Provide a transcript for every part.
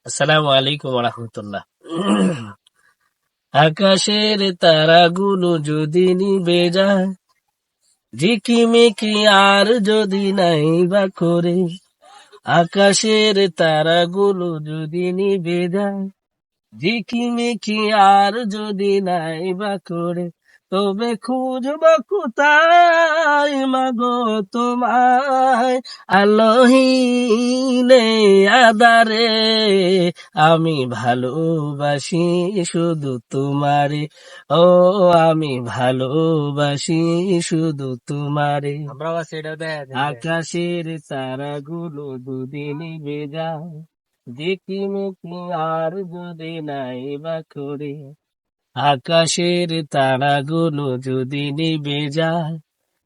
আসসালামু আলাইকুম রহমতুল্লাহ। আকাশের তারাগুলো যদি নিভে যায়, ঝিকিমিকি আর যদি নাই বা করে, আকাশের তারাগুলো যদি নিভে যায়, ঝিকিমিকি আর যদি নাই বা করে, তবে খুঁজব কোথায় মাগো তোমায়, আলোহীনে আদারে, আমি ভালোবাসি শুধু তোমারে। ও আমি ভালোবাসি শুধু তোমারে। আকাশের তারাগুলো দুদিন নিভে যায়, ঝিকিমিকি আর যদি নাই বা করে, আকাশের তারাগুলো যদি নিভে যায়,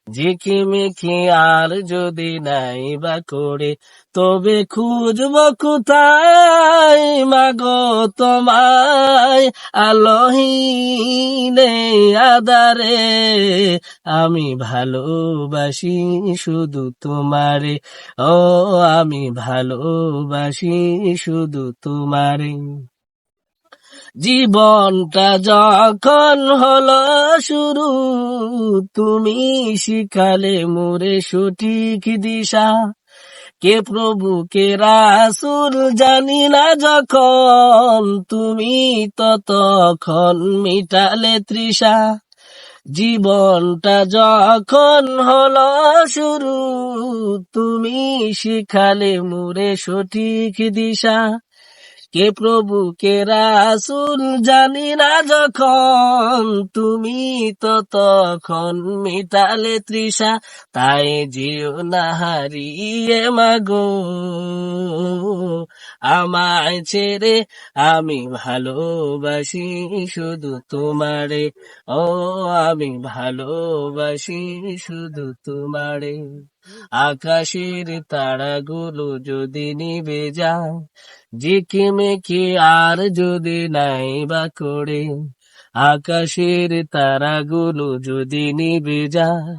ঝিকিমিকি আর যদি নাই বা করে, তবে খুঁজব কোথায় মাগো তোমায়, আলোহীনে আদারে, আমি ভালোবাসি শুধু তোমারে। ও আমি ভালোবাসি শুধু তোমারে। জীবনটা যখন হলো শুরু, তুমি শিখালে মোরে সঠিক দিশা, কে প্রভু কে রাসূল জানি না যখন, তুমি তখন মিটালে তৃষা। জীবনটা যখন হলো শুরু, তুমি শিখালে মোরে সঠিক দিশা, কে প্রভু কে রাসূল জানি না যখন, তুমি তখন মিটালে তৃষা। তাই যেও না হারিয়ে মাগো আমায় ছেড়ে, আমি ভালোবাসি শুধু তোমারে। ও আমি ভালোবাসি শুধু তোমারে। আকাশের তারাগুলো যদি নিভে যায়, ঝিকিমিকি আর যদি নাই বা করে, আকাশের তারাগুলো যদি নিভে যায়,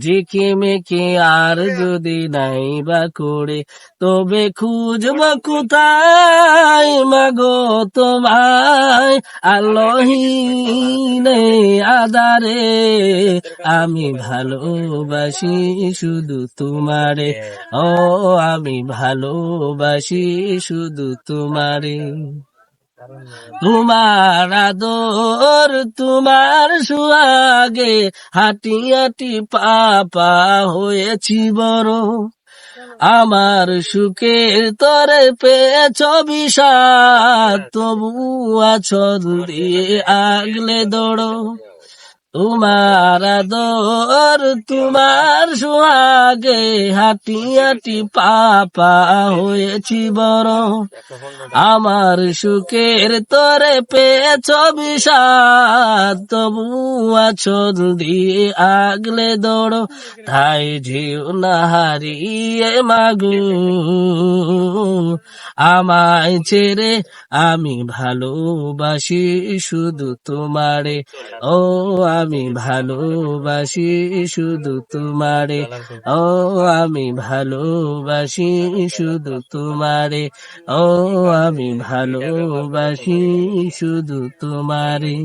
ঝিকিমিকি আর যদি নাই বা করে, তবে খুঁজব কোথায় মাগো তোমায়, আলোহীনে আদারে, আমি ভালোবাসি শুধু তোমারে। ও আমি ভালোবাসি শুধু তোমারে। তোমার আদর তোমার সুহাগে, হাঁটি হাঁটি পা হয়েছি বড়, আমার সুখের তরে পেয়েছ বিষাদ, তবু আছল দিয়ে আগলে দৌড়ো। তোমার আদর তোমার সোহাগে, হাঁটি হাঁটি পা হয়েছি বড়, আমার সুখের তরে পেয়েছ বিষাদ, তবু আছল দিয়ে আগলে দৌড়ো। তাই যেও না হারিয়ে মাগো আমায় ছেড়ে, আমি ভালোবাসি শুধু তোমারে। ও আমি ভালোবাসি শুধু তোমারে। ও আমি ভালোবাসি শুধু তোমারে। ও আমি ভালোবাসি শুধু তোমারে।